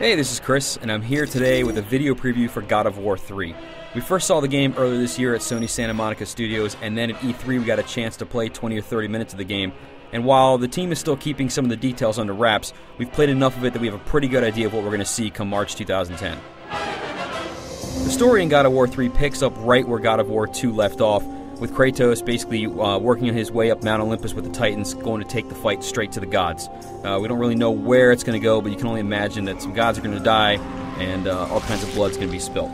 Hey, this is Chris, and I'm here today with a video preview for God of War 3. We first saw the game earlier this year at Sony Santa Monica Studios, and then at E3 we got a chance to play 20 or 30 minutes of the game. And while the team is still keeping some of the details under wraps, we've played enough of it that we have a pretty good idea of what we're going to see come March 2010. The story in God of War 3 picks up right where God of War 2 left off, with Kratos basically working on his way up Mount Olympus with the Titans, going to take the fight straight to the gods. We don't really know where it's going to go, but you can only imagine that some gods are going to die, and all kinds of blood's going to be spilled.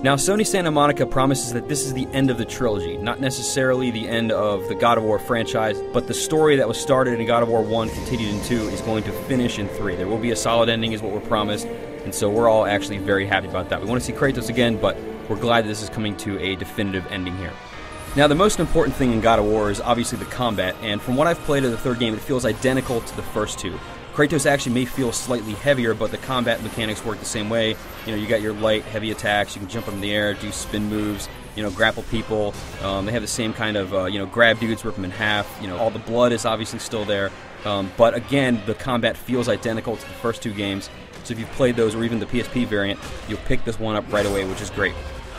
Now, Sony Santa Monica promises that this is the end of the trilogy, not necessarily the end of the God of War franchise, but the story that was started in God of War 1, continued in 2, is going to finish in 3. There will be a solid ending is what we're promised, and so we're all actually very happy about that. We want to see Kratos again, but we're glad that this is coming to a definitive ending here. Now, the most important thing in God of War is obviously the combat, and from what I've played of the third game, it feels identical to the first two. Kratos actually may feel slightly heavier, but the combat mechanics work the same way. You know, you got your light, heavy attacks, you can jump up in the air, do spin moves, grapple people. They have the same kind of, grab dudes, rip them in half. All the blood is obviously still there. But again, the combat feels identical to the first two games. So if you've played those, or even the PSP variant, you'll pick this one up right away, which is great.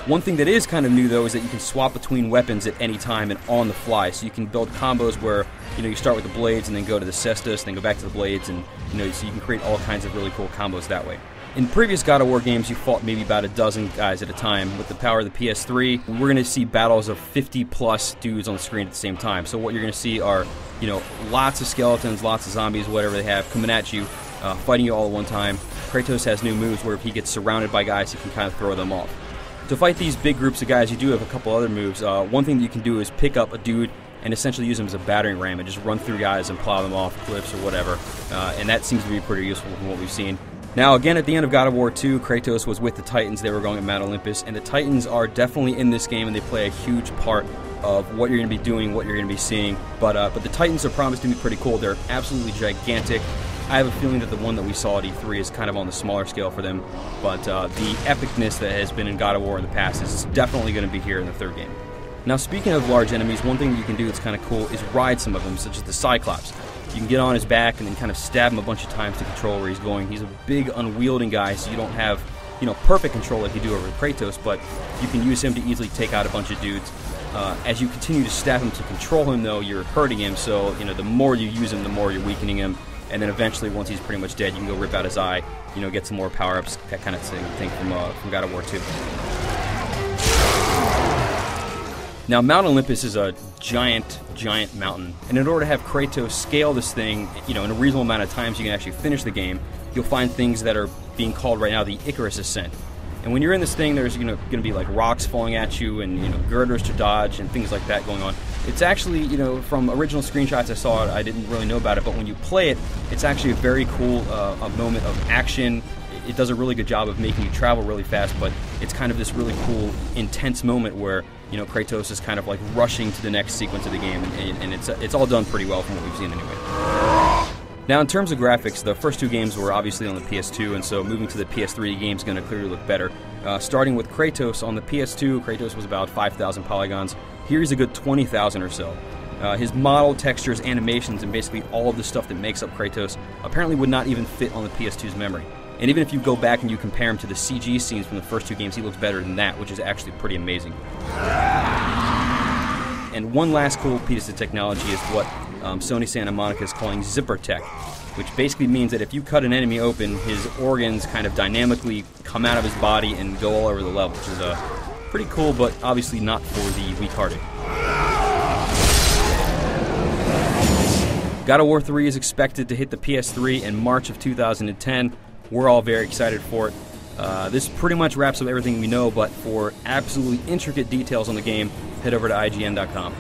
One thing that is kind of new, though, is that you can swap between weapons at any time and on the fly. So you can build combos where, you start with the blades and then go to the cestus, then go back to the blades, and, so you can create all kinds of really cool combos that way. In previous God of War games, you fought maybe about a dozen guys at a time. With the power of the PS3, we're going to see battles of 50-plus dudes on the screen at the same time. So what you're going to see are, lots of skeletons, lots of zombies, whatever they have, coming at you, fighting you all at one time. Kratos has new moves where if he gets surrounded by guys, he can kind of throw them off. To fight these big groups of guys, you do have a couple other moves. One thing that you can do is pick up a dude and essentially use him as a battering ram and just run through guys and plow them off cliffs or whatever. And that seems to be pretty useful from what we've seen. Now, again, at the end of God of War 2, Kratos was with the Titans. They were going at Mount Olympus, and the Titans are definitely in this game, and they play a huge part of what you're going to be doing, what you're going to be seeing. But the Titans are promised to be pretty cool. They're absolutely gigantic. I have a feeling that the one that we saw at E3 is kind of on the smaller scale for them, but the epicness that has been in God of War in the past is definitely going to be here in the third game. Now, speaking of large enemies, one thing that you can do that's kind of cool is ride some of them, such as the Cyclops. You can get on his back and then kind of stab him a bunch of times to control where he's going. He's a big, unwielding guy, so you don't have, perfect control like you do over Kratos, but you can use him to easily take out a bunch of dudes. As you continue to stab him to control him, though, you're hurting him, so, the more you use him, the more you're weakening him. And then eventually, once he's pretty much dead, you can go rip out his eye, get some more power-ups, that kind of thing from God of War 2. Now, Mount Olympus is a giant, giant mountain. And in order to have Kratos scale this thing, in a reasonable amount of time so you can actually finish the game, you'll find things that are being called right now the Icarus Ascent. And when you're in this thing, there's going to be like rocks falling at you and girders to dodge and things like that going on. It's actually, from original screenshots I saw, I didn't really know about it, but when you play it, it's actually a very cool a moment of action. It does a really good job of making you travel really fast, but it's kind of this really cool, intense moment where, Kratos is kind of like rushing to the next sequence of the game, and it's all done pretty well from what we've seen anyway. Now, in terms of graphics, the first two games were obviously on the PS2, and so moving to the PS3, the game's going to clearly look better. Starting with Kratos on the PS2, Kratos was about 5,000 polygons. Here he's a good 20,000 or so. His model, textures, animations, and basically all of the stuff that makes up Kratos apparently would not even fit on the PS2's memory. And even if you go back and you compare him to the CG scenes from the first two games, he looks better than that, which is actually pretty amazing. And one last cool piece of technology is what Sony Santa Monica is calling zipper tech, which basically means that if you cut an enemy open, his organs kind of dynamically come out of his body and go all over the level, which is pretty cool, but obviously not for the weak-hearted. God of War 3 is expected to hit the PS3 in March of 2010. We're all very excited for it. This pretty much wraps up everything we know, but for absolutely intricate details on the game, head over to IGN.com.